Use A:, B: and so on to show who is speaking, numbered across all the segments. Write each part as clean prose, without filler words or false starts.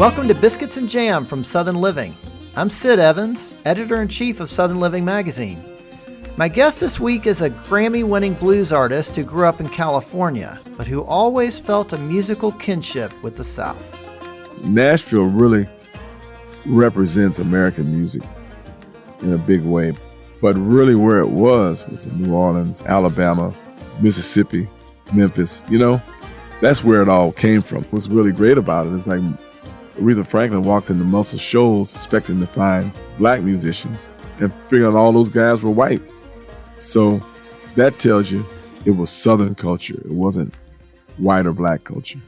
A: Welcome to Biscuits and Jam from Southern Living. I'm Sid Evans, editor-in-chief of Southern Living magazine. My guest this week is a Grammy-winning blues artist who grew up in California, but who always felt a musical kinship with the South.
B: Nashville really represents American music in a big way, but really where it was in New Orleans, Alabama, Mississippi, Memphis, that's where it all came from. What's really great about it is like Aretha Franklin walks into Muscle Shoals expecting to find black musicians and figuring all those guys were white. So that tells you it was Southern culture. It wasn't white or black culture.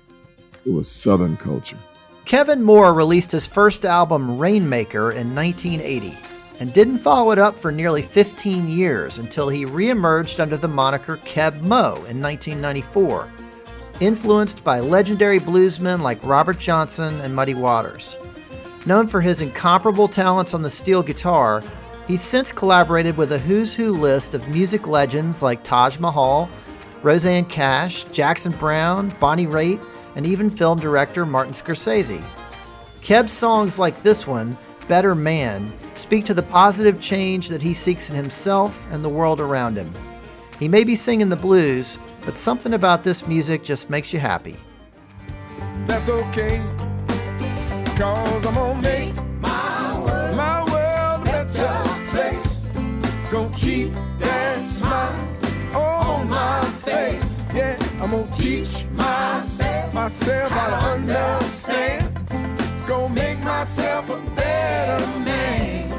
B: It was Southern culture.
A: Keb Mo released his first album, Rainmaker, in 1980 and didn't follow it up for nearly 15 years until he reemerged under the moniker Keb Mo in 1994, influenced by legendary bluesmen like Robert Johnson and Muddy Waters. Known for his incomparable talents on the steel guitar, he's since collaborated with a who's who list of music legends like Taj Mahal, Rosanne Cash, Jackson Browne, Bonnie Raitt, and even film director Martin Scorsese. Keb's songs like this one, Better Man, speak to the positive change that he seeks in himself and the world around him. He may be singing the blues, but something about this music just makes you happy.
C: That's okay, 'cause I'm gonna make my world a better place. Gonna keep that smile on my face. Yeah, I'm gonna teach myself how to understand. Gonna make myself a better man.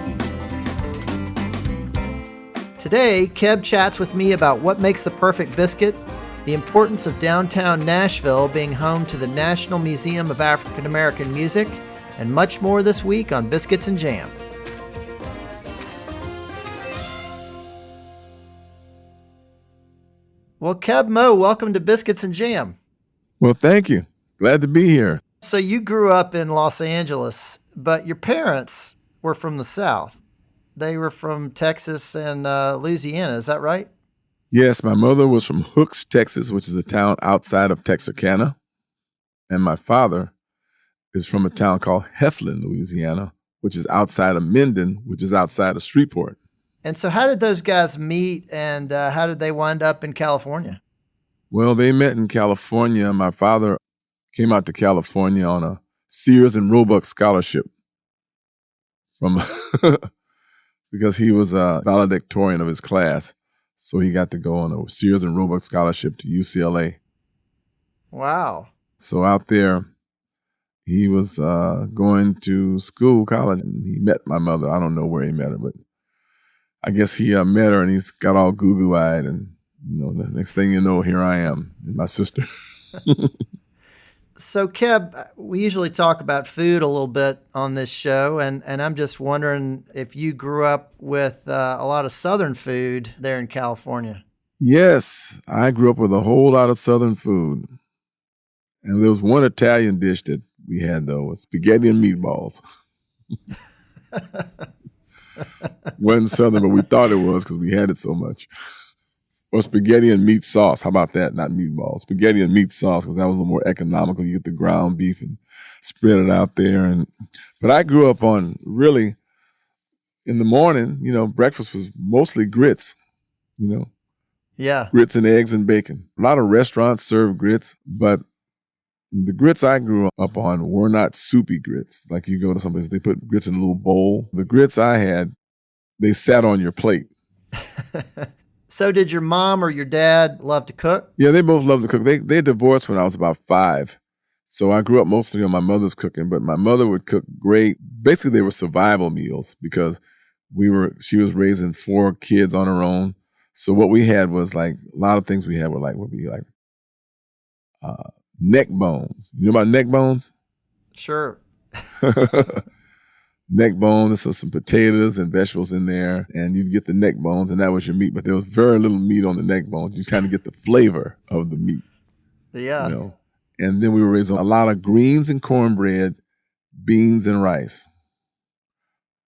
A: Today, Keb chats with me about what makes the perfect biscuit, the importance of downtown Nashville being home to the National Museum of African American Music, and much more this week on Biscuits and Jam. Well, Keb Mo, welcome to Biscuits and Jam.
B: Well, thank you. Glad to be here.
A: So you grew up in Los Angeles, but your parents were from the South. They were from Texas and Louisiana, is that right?
B: Yes, my mother was from Hooks, Texas, which is a town outside of Texarkana. And my father is from a town called Heflin, Louisiana, which is outside of Minden, which is outside of Shreveport.
A: And so how did those guys meet, and how did they wind up in California?
B: Well, they met in California. My father came out to California on a Sears and Roebuck scholarship from because he was a valedictorian of his class. So he got to go on a Sears and Roebuck scholarship to UCLA.
A: Wow.
B: So out there, he was going to college, and he met my mother. I don't know where he met her, but I guess he met her, and he's got all goo-goo-eyed, and the next thing you know, here I am and my sister.
A: So, Keb, we usually talk about food a little bit on this show, and I'm just wondering if you grew up with a lot of Southern food there in California.
B: Yes, I grew up with a whole lot of Southern food. And there was one Italian dish that we had, though, was spaghetti and meatballs. Wasn't Southern, but we thought it was because we had it so much. Or spaghetti and meat sauce. How about that? Not meatballs. Spaghetti and meat sauce, because that was a little more economical. You get the ground beef and spread it out there. But I grew up on really, in the morning, breakfast was mostly grits,
A: Yeah.
B: Grits and eggs and bacon. A lot of restaurants serve grits, but the grits I grew up on were not soupy grits. Like you go to someplace, they put grits in a little bowl. The grits I had, they sat on your plate.
A: So did your mom or your dad love to cook?
B: Yeah, they both loved to cook. They divorced when I was about 5. So I grew up mostly on my mother's cooking, but my mother would cook great. Basically, they were survival meals because she was raising 4 kids on her own. So what we had was like, a lot of things we had would be like neck bones. You know about neck bones?
A: Sure.
B: Neck bones, and some potatoes and vegetables in there, and you'd get the neck bones, and that was your meat. But there was very little meat on the neck bones. You kind of get the flavor of the meat.
A: Yeah.
B: And then we were raising a lot of greens and cornbread, beans and rice.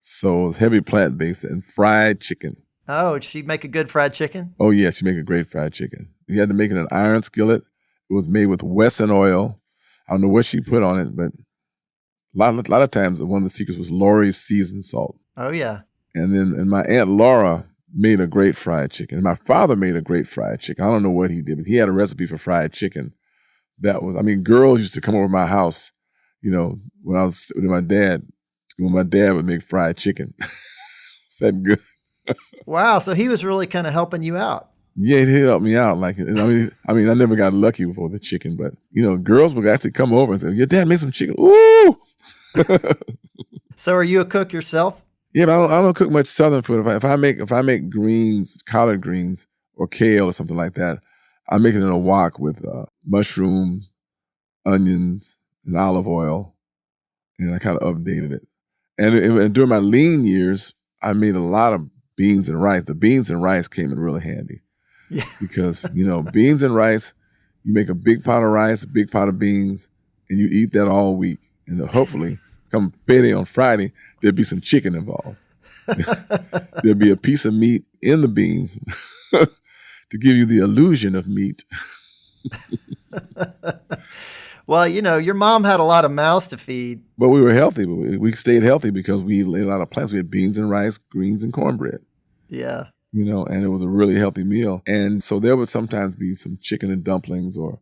B: So it was heavy plant-based, and fried chicken.
A: Oh, did she make a good fried chicken?
B: Oh, yeah, she make a great fried chicken. You had to make it in an iron skillet. It was made with Wesson oil. I don't know what she put on it, but A lot of times, one of the secrets was Lori's seasoned salt.
A: Oh, yeah.
B: And my Aunt Laura made a great fried chicken. And my father made a great fried chicken. I don't know what he did, but he had a recipe for fried chicken. Girls used to come over to my house, when I was with my dad, when my dad would make fried chicken. Is that good?
A: Wow. So he was really kind of helping you out.
B: Yeah, he helped me out. I never got lucky for the chicken, but girls would actually come over and say, "Your dad made some chicken." Ooh.
A: So are you a cook yourself?
B: Yeah, but I don't cook much Southern food. If I make greens, collard greens, or kale or something like that, I make it in a wok with mushrooms, onions, and olive oil, and I kind of updated it. And during my lean years, I made a lot of beans and rice. The beans and rice came in really handy.
A: Yeah.
B: Because, beans and rice, you make a big pot of rice, a big pot of beans, and you eat that all week. And hopefully, come payday on Friday, there'll be some chicken involved. There'll be a piece of meat in the beans to give you the illusion of meat.
A: Well, your mom had a lot of mouths to feed.
B: But we were healthy. We stayed healthy because we ate a lot of plants. We had beans and rice, greens and cornbread.
A: Yeah.
B: And it was a really healthy meal. And so there would sometimes be some chicken and dumplings or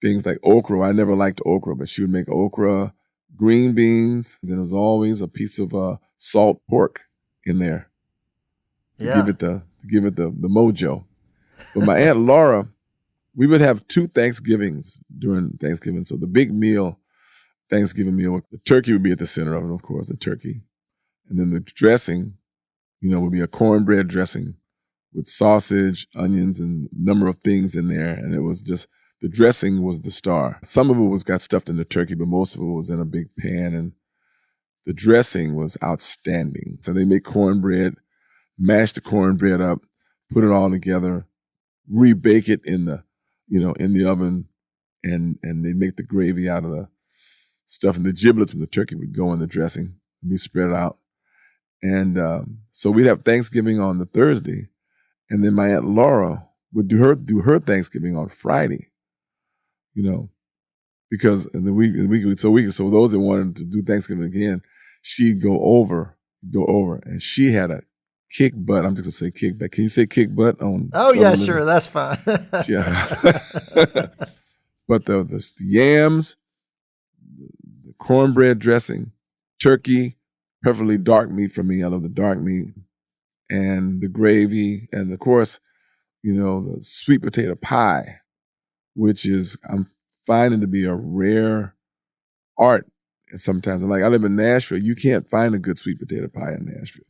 B: things like okra. I never liked okra, but she would make okra, green beans. Then there was always a piece of salt pork in there to give it the mojo. But my Aunt Laura, we would have 2 Thanksgivings during Thanksgiving. So the big meal, Thanksgiving meal, the turkey would be at the center of it, of course, the turkey. And then the dressing, would be a cornbread dressing with sausage, onions, and a number of things in there. And it was just, the dressing was the star. Some of it got stuffed in the turkey, but most of it was in a big pan. And the dressing was outstanding. So they make cornbread, mash the cornbread up, put it all together, rebake it in the oven, and they make the gravy out of the stuff. And the giblets from the turkey would go in the dressing and be spread out. And so we'd have Thanksgiving on the Thursday, and then my Aunt Laura would do her Thanksgiving on Friday, because in the week, so those that wanted to do Thanksgiving again, she'd go over, and she had a kick butt. I'm just gonna say kick butt. Can you say kick butt on?
A: Oh yeah, sure, that's fine.
B: Yeah. But the yams, the cornbread dressing, turkey, preferably dark meat for me. I love the dark meat, and the gravy, and of course, the sweet potato pie, which is I'm finding to be a rare art. And sometimes, I live in Nashville, you can't find a good sweet potato pie in Nashville.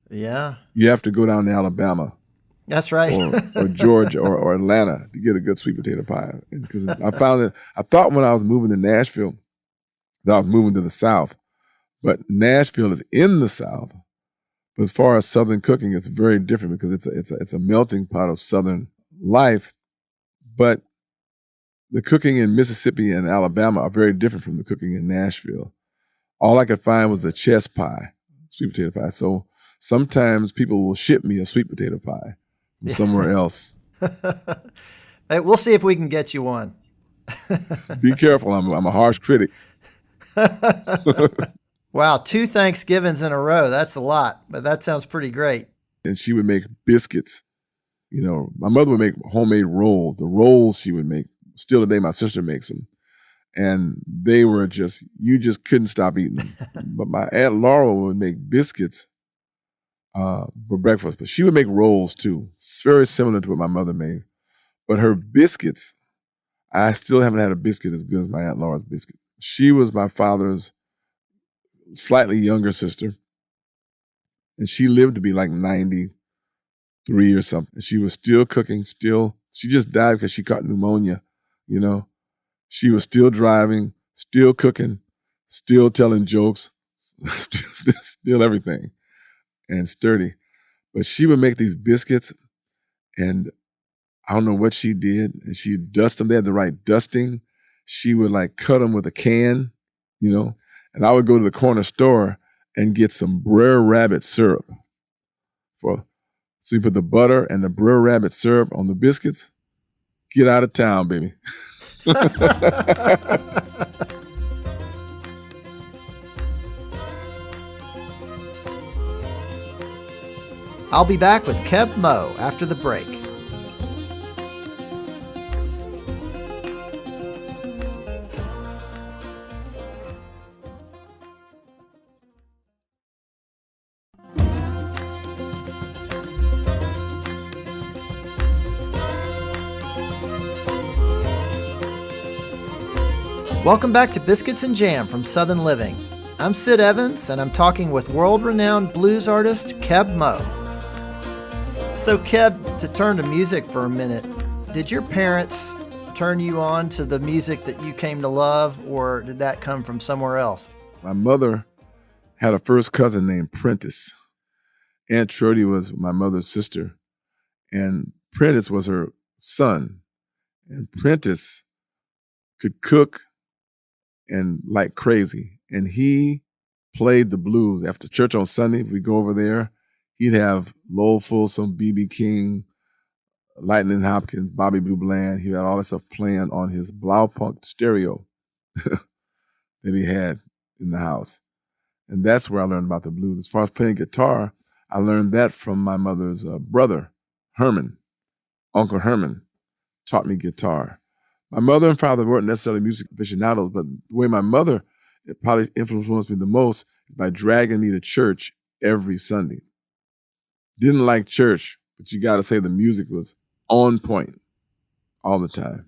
A: Yeah.
B: You have to go down to Alabama.
A: That's right.
B: or Georgia or Atlanta to get a good sweet potato pie. Because I found that, I thought when I was moving to Nashville that I was moving to the South, but Nashville is in the South. But as far as Southern cooking, it's very different because it's a melting pot of Southern life. But the cooking in Mississippi and Alabama are very different from the cooking in Nashville. All I could find was a chess pie, sweet potato pie. So sometimes people will ship me a sweet potato pie from somewhere else.
A: Hey, we'll see if we can get you one.
B: Be careful, I'm a harsh critic.
A: Wow, 2 Thanksgivings in a row. That's a lot, but that sounds pretty great.
B: And she would make biscuits. My mother would make homemade rolls. The rolls she would make, still today my sister makes them. And they were you just couldn't stop eating them. But my Aunt Laura would make biscuits for breakfast, but she would make rolls too. It's very similar to what my mother made. But her biscuits, I still haven't had a biscuit as good as my Aunt Laura's biscuit. She was my father's slightly younger sister, and she lived to be like 93 or something. She was still cooking, she just died because she caught pneumonia, She was still driving, still cooking, still telling jokes, still everything, and sturdy. But she would make these biscuits, and I don't know what she did, and she'd dust them. They had the right dusting. She would cut them with a can, and I would go to the corner store and get some Brer Rabbit syrup. So you put the butter and the Brer Rabbit syrup on the biscuits. Get out of town, baby.
A: I'll be back with Keb Mo after the break. Welcome back to Biscuits and Jam from Southern Living. I'm Sid Evans, and I'm talking with world-renowned blues artist Keb Mo. So Keb, to turn to music for a minute, did your parents turn you on to the music that you came to love, or did that come from somewhere else?
B: My mother had a first cousin named Prentice. Aunt Trudy was my mother's sister, and Prentice was her son. And Prentice could cook and like crazy. And he played the blues. After church on Sunday, if we go over there, he'd have Lowell Fulsom, B.B. King, Lightning Hopkins, Bobby Blue Bland. He had all that stuff playing on his Blaupunk stereo that he had in the house. And that's where I learned about the blues. As far as playing guitar, I learned that from my mother's brother, Herman. Uncle Herman taught me guitar. My mother and father weren't necessarily music aficionados, but the way my mother probably influenced me the most is by dragging me to church every Sunday. Didn't like church, but you got to say the music was on point all the time.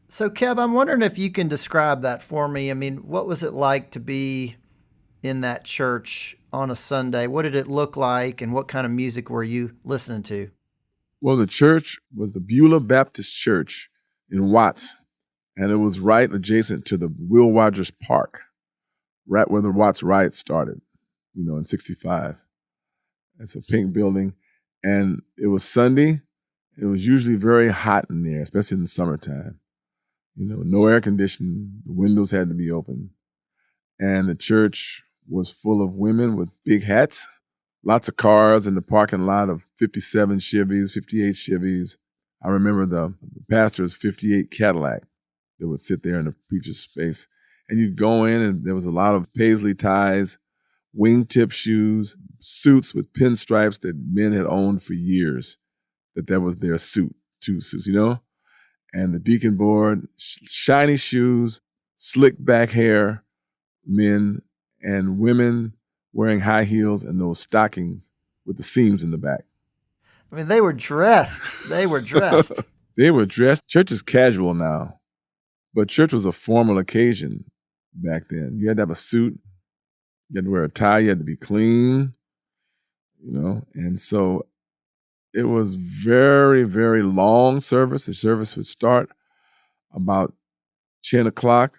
A: So Keb, I'm wondering if you can describe that for me. I mean, what was it like to be in that church on a Sunday? What did it look like, and what kind of music were you listening to?
B: Well, the church was the Beulah Baptist Church in Watts, and it was right adjacent to the Will Rogers Park, right where the Watts riot started, in 65. It's a pink building, and it was Sunday. It was usually very hot in there, especially in the summertime. No air conditioning, the windows had to be open, and the church was full of women with big hats, lots of cars in the parking lot of 57 Chevys, 58 Chevys. I remember the pastor's 58 Cadillac that would sit there in the preacher's space. And you'd go in, and there was a lot of paisley ties, wingtip shoes, suits with pinstripes that men had owned for years, that was their suit, two suits, And the deacon board, shiny shoes, slick back hair, men and women wearing high heels and those stockings with the seams in the back.
A: I mean, they were dressed. They were dressed.
B: They were dressed. Church is casual now, but church was a formal occasion back then. You had to have a suit. You had to wear a tie. You had to be clean, And so it was very, very long service. The service would start about 10 o'clock.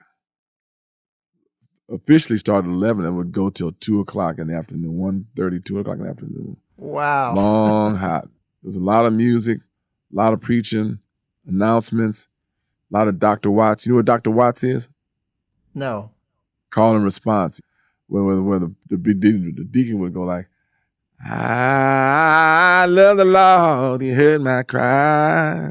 B: Officially started at 11 and would go till 2 o'clock in the afternoon, 1:30, 2 o'clock in the afternoon.
A: Wow.
B: Long, hot. There was a lot of music, a lot of preaching, announcements, a lot of Dr. Watts. You know what Dr. Watts is?
A: No.
B: Call and response, where the deacon would go like, I love the Lord, he heard my cry.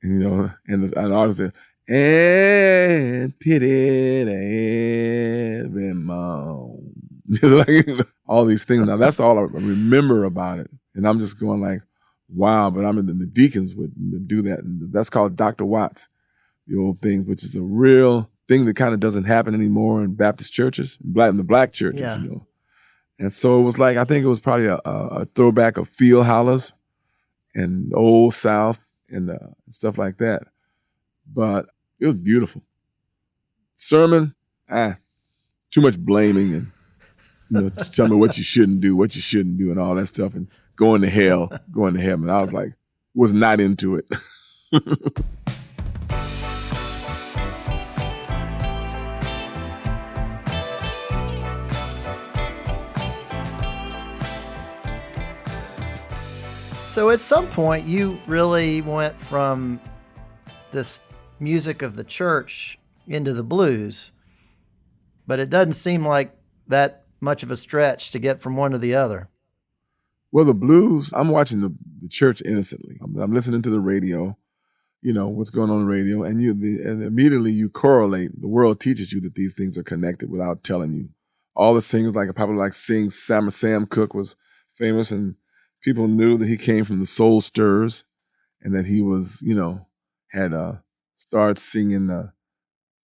B: And the audience said, and pitied every moan. All these things. Now, that's all I remember about it. And I'm just going like, wow, but the deacons would do that. And that's called Dr. Watts, the old thing, which is a real thing that kind of doesn't happen anymore in Baptist churches, in the black churches,
A: Yeah.
B: And so it was like, I think it was probably a throwback of field hollers and Old South and stuff like that. But it was beautiful. Sermon, too much blaming and just tell me what you shouldn't do, and all that stuff, and going to hell, going to heaven. I was like, was not into it.
A: So at some point, you really went from this music of the church into the blues, but it doesn't seem like that much of a stretch to get from one to the other.
B: Well, the blues, I'm watching the church innocently. I'm listening to the radio, what's going on the radio, and immediately you correlate. The world teaches you that these things are connected without telling you. All the singers, like Sam Cooke was famous, and people knew that he came from the Soul Stirrers and that he was, had started singing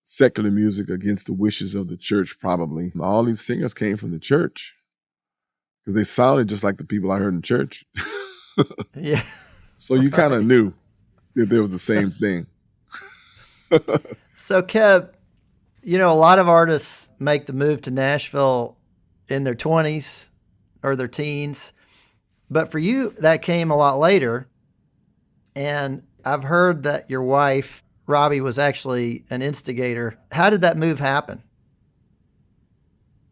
B: secular music against the wishes of the church, probably. All these singers came from the church because they sounded just like the people I heard in church.
A: Yeah.
B: So you kind of knew that they were the same thing.
A: So, Keb, a lot of artists make the move to Nashville in their 20s or their teens. But for you, that came a lot later. And I've heard that your wife, Robby, was actually an instigator. How did that move happen?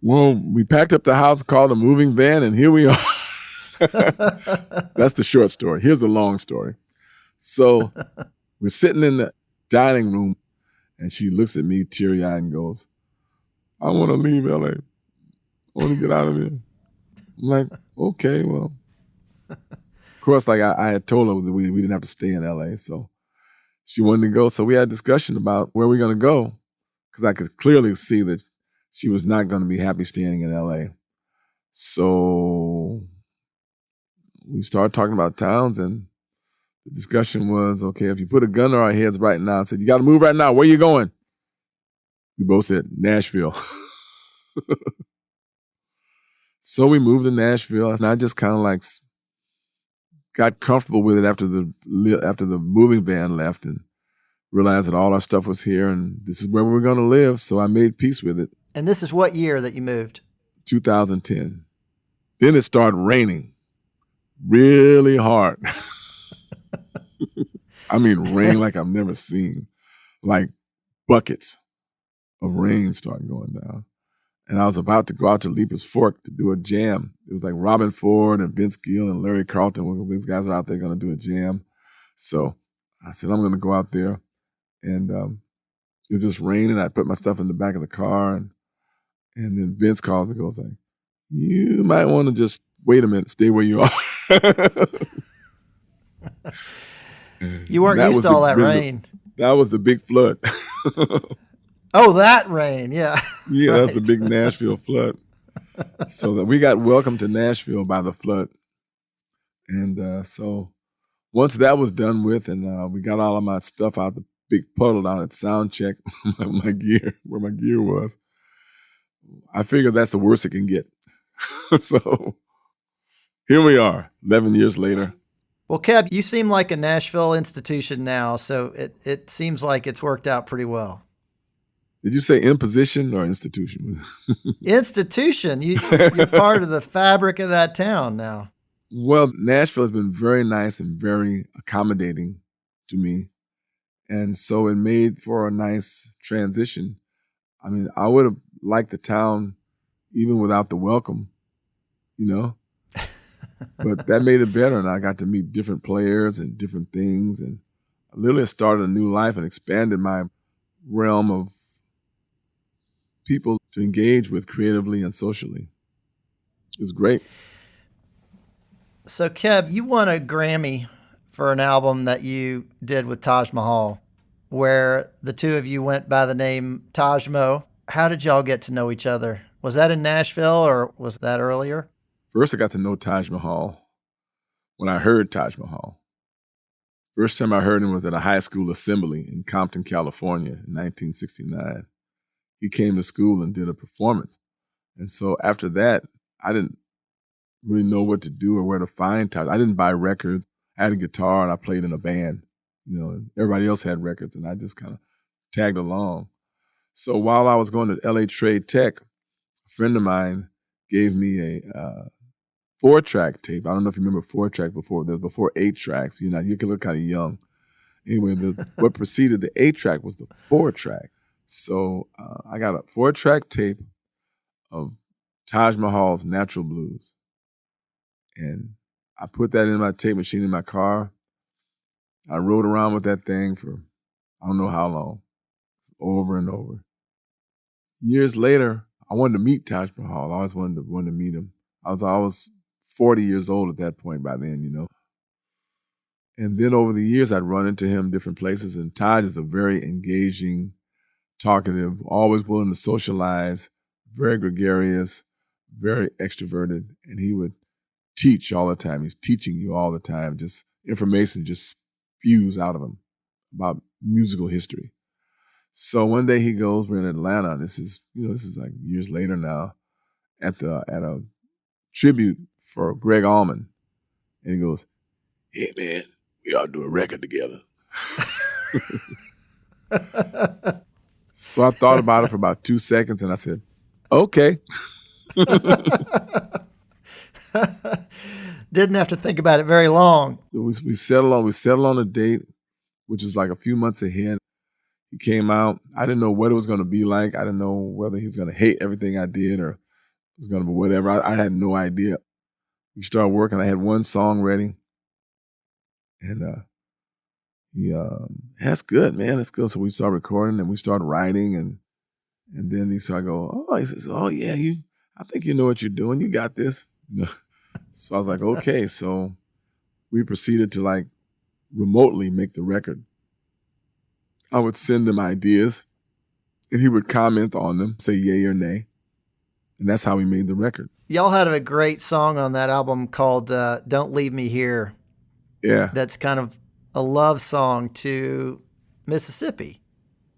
B: Well, we packed up the house, called a moving van, and here we are. That's the short story. Here's the long story. So we're sitting in the dining room, and she looks at me teary-eyed and goes, I want to leave LA. I want to get out of here. I'm like, okay, well. Of course, like I had told her that we didn't have to stay in LA, so she wanted to go. So we had a discussion about where we're going to go, because I could clearly see that she was not going to be happy staying in LA. So we started talking about towns, and the discussion was, okay, if you put a gun to our heads right now and said, you got to move right now, where you going? We both said, Nashville. So we moved to Nashville, and I just kind of like got comfortable with it after the moving van left and realized that all our stuff was here and this is where we were going to live. So I made peace with it.
A: And this is what year that you moved?
B: 2010. Then it started raining really hard. I mean, rain like I've never seen. Like buckets of rain started going down. And I was about to go out to Leaper's Fork to do a jam. It was like Robin Ford and Vince Gill and Larry Carlton. These guys were out there going to do a jam. So I said, I'm going to go out there. And it was just raining. I put my stuff in the back of the car. And then Vince called me and goes like, you might want to just wait a minute, stay where you are.
A: You weren't used to all that rain.
B: That was the big flood.
A: Oh, that rain, yeah.
B: Yeah,
A: Right.
B: That's a big Nashville flood. So that we got welcomed to Nashville by the flood. And so once that was done with and we got all of my stuff out the big puddle down at sound check, my gear, where my gear was, I figured that's the worst it can get. So here we are, 11 years later.
A: Well, Keb, you seem like a Nashville institution now, so it seems like it's worked out pretty well.
B: Did you say imposition or institution?
A: Institution. You're part of the fabric of that town now.
B: Well, Nashville has been very nice and very accommodating to me. And so it made for a nice transition. I mean, I would have liked the town even without the welcome, But that made it better, and I got to meet different players and different things. And I literally started a new life and expanded my realm of people to engage with creatively and socially. It was great.
A: So, Keb, you won a Grammy for an album that you did with Taj Mahal, where the two of you went by the name Taj Mo. How did y'all get to know each other? Was that in Nashville or was that earlier?
B: First, I got to know Taj Mahal when I heard Taj Mahal. First time I heard him was at a high school assembly in Compton, California in 1969. He came to school and did a performance. And so after that, I didn't really know what to do or where to find Taj. I didn't buy records. I had a guitar and I played in a band, and everybody else had records and I just kind of tagged along. So while I was going to LA Trade Tech, a friend of mine gave me a 4-track tape. I don't know if you remember 4-track before. There was before 8 tracks. You can look kind of young. Anyway, what preceded the 8-track was the 4-track. So I got a 4-track tape of Taj Mahal's Natural Blues. And I put that in my tape machine in my car. I rode around with that thing for I don't know how long, over and over. Years later, I wanted to meet Taj Mahal. I always wanted to meet him. I was 40 years old at that point by then, And then over the years, I'd run into him different places. And Taj is a very engaging, talkative, always willing to socialize, very gregarious, very extroverted. And he would teach all the time. He's teaching you all the time. Just information just spews out of him about musical history. So one day he goes, we're in Atlanta, and this is like years later now, at a tribute for Greg Allman. And he goes, "Hey man, we ought to do a record together." So I thought about it for about 2 seconds, and I said, "Okay."
A: Didn't have to think about it very long.
B: We settled on a date, which is like a few months ahead. He came out. I didn't know what it was going to be like. I didn't know whether he was going to hate everything I did or it was going to be whatever. I had no idea. We started working. I had one song ready, and that's good, man. That's good. So we started recording, and we started writing, and then he started go, he says, "Oh yeah, I think you know what you're doing. You got this." So I was like, okay. So we proceeded to like remotely make the record. I would send him ideas, and he would comment on them, say yay or nay, and that's how we made the record.
A: Y'all had a great song on that album called "Don't Leave Me Here."
B: Yeah,
A: that's kind of a love song to Mississippi.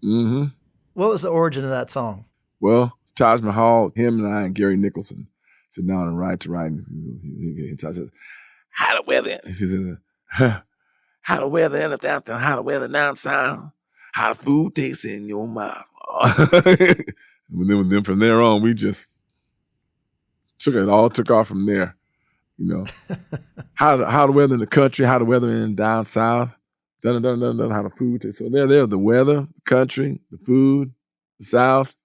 B: Mm-hmm.
A: What was the origin of that song?
B: Well, Taj Mahal, him and I and Gary Nicholson sit down and ride. And Taj says, "How the weather?" He says, "How the weather in the downtown? How the weather down south? How the food tastes in your mouth?" And then from there on, we just took off from there. How the weather in the country, how the weather in down south, how the food tastes. So there's the weather, the country, the food, the South,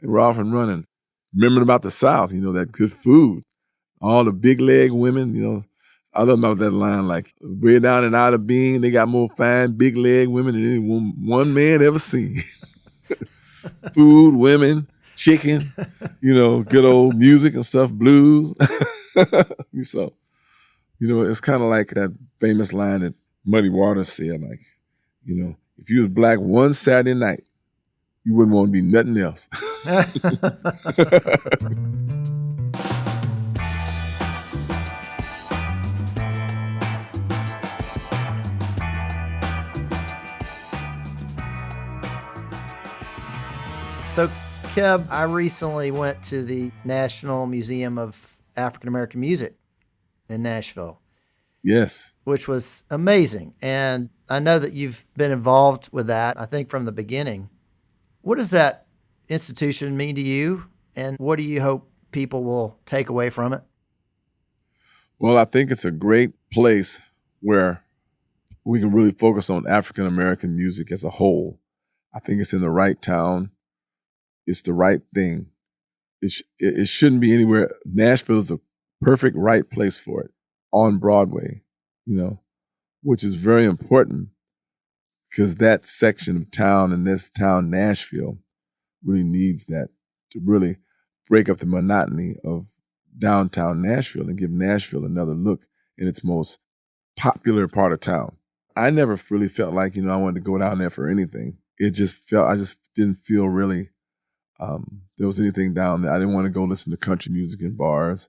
B: and we're off and running. Remembering about the South, that good food, all the big leg women, I love about that line, like, way down in Ida Bean, they got more fine, big leg women than any one man ever seen. Food, women, chicken, good old music and stuff, blues. So, it's kind of like that famous line that Muddy Waters said, like, if you was black one Saturday night, you wouldn't want to be nothing else.
A: So, Keb, I recently went to the National Museum of African American Music in Nashville.
B: Yes.
A: Which was amazing. And I know that you've been involved with that, I think, from the beginning. What does that institution mean to you? And what do you hope people will take away from it?
B: Well, I think it's a great place where we can really focus on African American music as a whole. I think it's in the right town. It's the right thing. It shouldn't be anywhere. Nashville is a perfect right place for it, on Broadway, which is very important because that section of town and this town, Nashville, really needs that to really break up the monotony of downtown Nashville and give Nashville another look in its most popular part of town. I never really felt like, I wanted to go down there for anything. I just didn't feel really there was anything down there. I didn't want to go listen to country music in bars.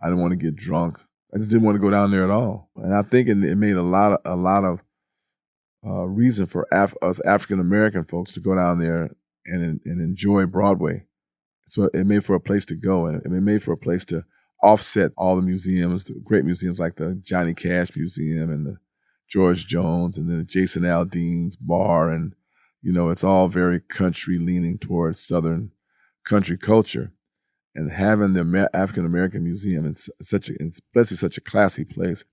B: I didn't want to get drunk. I just didn't want to go down there at all. And I think it made a lot of reason for us African American folks to go down there and enjoy Broadway. So it made for a place to go, and it made for a place to offset all the museums, the great museums like the Johnny Cash Museum and the George Jones and the Jason Aldean's bar, and it's all very country leaning towards Southern country culture. And having the African American Museum in especially such a classy place,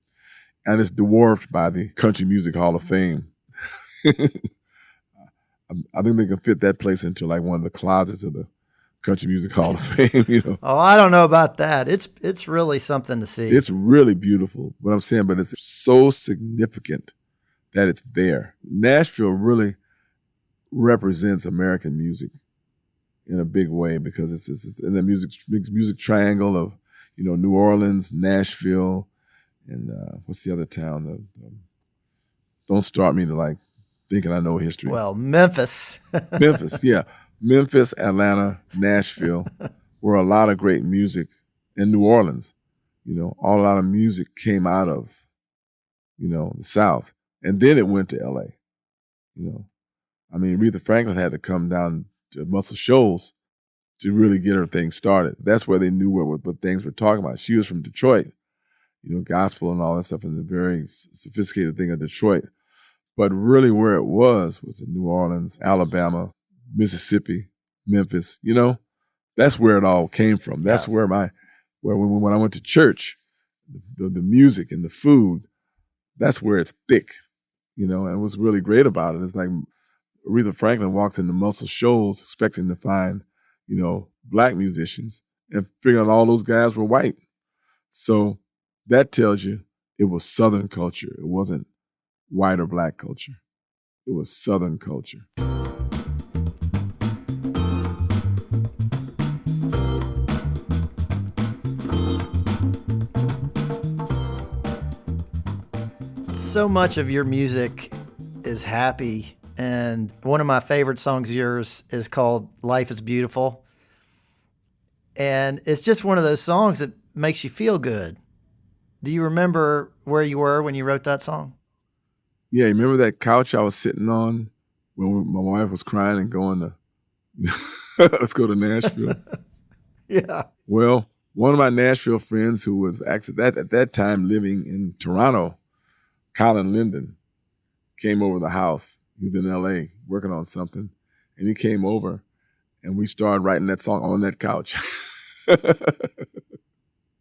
B: and it's dwarfed by the Country Music Hall of Fame. I think they can fit that place into like one of the closets of the Country Music Hall of Fame.
A: Oh, I don't know about that. It's really something to see.
B: It's really beautiful. What I'm saying, but it's so significant that it's there. Nashville really represents American music in a big way because it's in the music triangle of New Orleans, Nashville, and what's the other town? Don't start me to like thinking I know history.
A: Well, Memphis.
B: Memphis, yeah. Memphis, Atlanta, Nashville, where a lot of great music, in New Orleans, A lot of music came out of, the South. And then it went to LA, Aretha Franklin had to come down to Muscle Shoals to really get her thing started. That's where they knew what things were talking about. She was from Detroit, gospel and all that stuff, and the very sophisticated thing of Detroit. But really where it was in New Orleans, Alabama, Mississippi, Memphis, that's where it all came from. That's where when I went to church, the music and the food, that's where it's thick, and what's really great about it is like Aretha Franklin walks into Muscle Shoals expecting to find, black musicians and figuring out all those guys were white. So that tells you it was Southern culture. It wasn't white or black culture. It was Southern culture.
A: So much of your music is happy, and one of my favorite songs of yours is called Life is Beautiful. And it's just one of those songs that makes you feel good. Do you remember where you were when you wrote that song?
B: Yeah, remember that couch I was sitting on when my wife was crying and going to, let's go to Nashville?
A: Yeah.
B: Well, one of my Nashville friends who was at that time living in Toronto, Colin Linden, came over the house. He was in L.A. working on something, and he came over, and we started writing that song on that couch.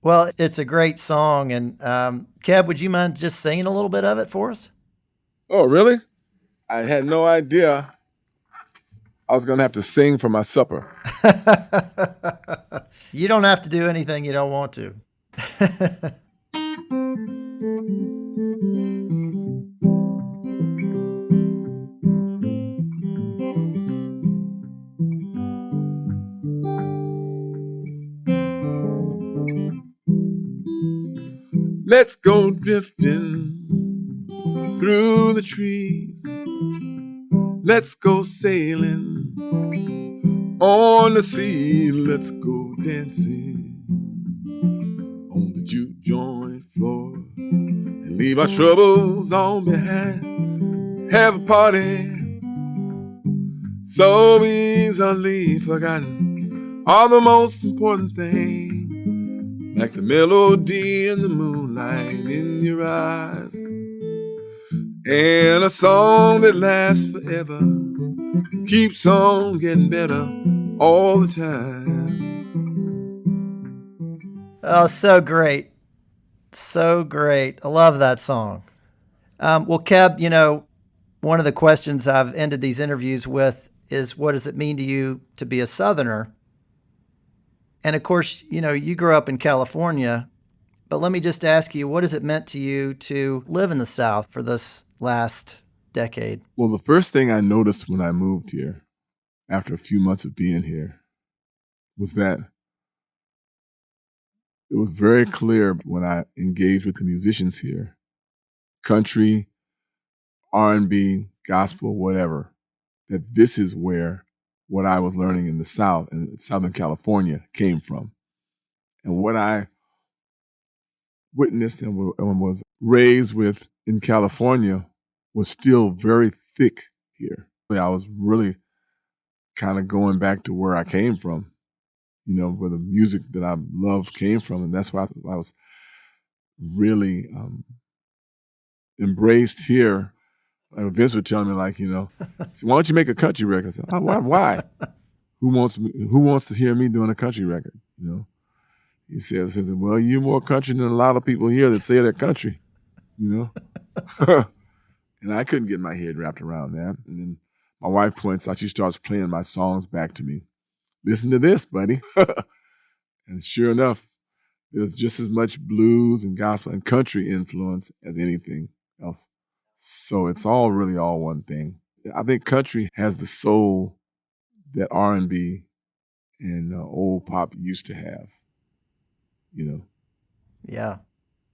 A: Well, it's a great song, and Keb, would you mind just singing a little bit of it for us?
B: Oh, really? I had no idea I was going to have to sing for my supper.
A: You don't have to do anything you don't want to.
B: Let's go drifting through the trees. Let's go sailing on the sea. Let's go dancing on the juke joint floor and leave our troubles all behind. Have a party so easily forgotten. All the most important things, like the melody and the moonlight in your eyes, and a song that lasts forever, keeps on getting better all the time.
A: Oh, so great. So great. I love that song. Well, Keb, one of the questions I've ended these interviews with is, what does it mean to you to be a Southerner? And of course, you grew up in California, but let me just ask you, what has it meant to you to live in the South for this last decade?
B: Well, the first thing I noticed when I moved here, after a few months of being here, was that it was very clear when I engaged with the musicians here, country, R&B, gospel, whatever, that this is where what I was learning in the South and Southern California came from. And what I witnessed and was raised with in California was still very thick here. I was really kind of going back to where I came from, where the music that I love came from. And that's why I was really embraced here. Vince would tell me, so why don't you make a country record? I said, oh, why? Who wants to hear me doing a country record? He said, well, you're more country than a lot of people here that say they're country, And I couldn't get my head wrapped around that. And then my wife points out, she starts playing my songs back to me. Listen to this, buddy. And sure enough, there's just as much blues and gospel and country influence as anything else. So it's all really all one thing. I think country has the soul that R&B and old pop used to have,
A: Yeah.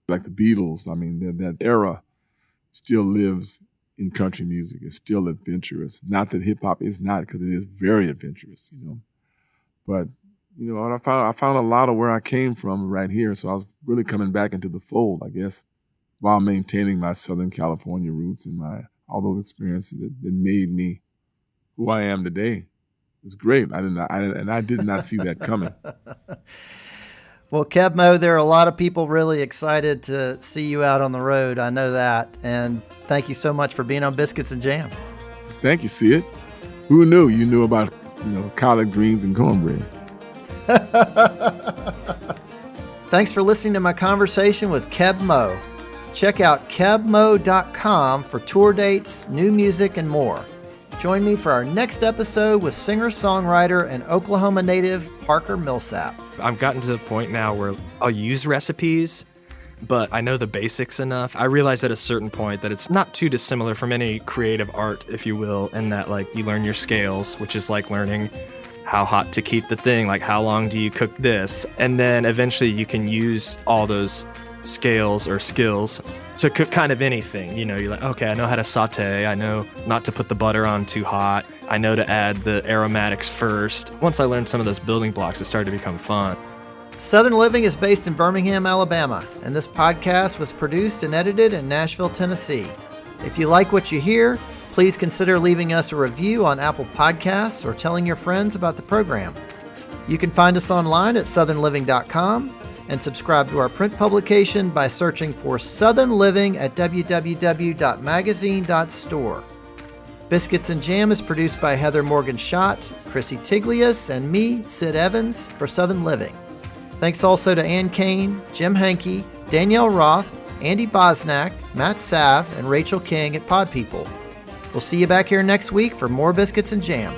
B: Like the Beatles, that era still lives in country music. It's still adventurous. Not that hip hop is not, because it is very adventurous, But You know, and I found a lot of where I came from right here. So I was really coming back into the fold, I guess, while maintaining my Southern California roots and all those experiences that made me who I am today. It's great. I did not see that coming.
A: Well, Keb Mo, there are a lot of people really excited to see you out on the road. I know that. And thank you so much for being on Biscuits and Jam.
B: Thank you, Sid. Who knew you knew about, collard greens and cornbread?
A: Thanks for listening to my conversation with Keb Mo. Check out kebmo.com for tour dates, new music, and more. Join me for our next episode with singer-songwriter and Oklahoma native Parker Millsap.
D: I've gotten to the point now where I'll use recipes, but I know the basics enough. I realize at a certain point that it's not too dissimilar from any creative art, if you will, in that like you learn your scales, which is like learning how hot to keep the thing, like how long do you cook this? And then eventually you can use all those scales or skills to cook kind of anything. You're like, okay, I know how to saute. I know not to put the butter on too hot. I know to add the aromatics first. Once I learned some of those building blocks, it started to become fun.
A: Southern Living is based in Birmingham, Alabama, and this podcast was produced and edited in Nashville, Tennessee. If you like what you hear, please consider leaving us a review on Apple Podcasts or telling your friends about the program. You can find us online at southernliving.com and subscribe to our print publication by searching for Southern Living at www.magazine.store. Biscuits and Jam is produced by Heather Morgan Schott, Chrissy Tiglius, and me, Sid Evans, for Southern Living. Thanks also to Ann Kane, Jim Hankey, Danielle Roth, Andy Bosnack, Matt Sav, and Rachel King at Pod People. We'll see you back here next week for more Biscuits and Jam.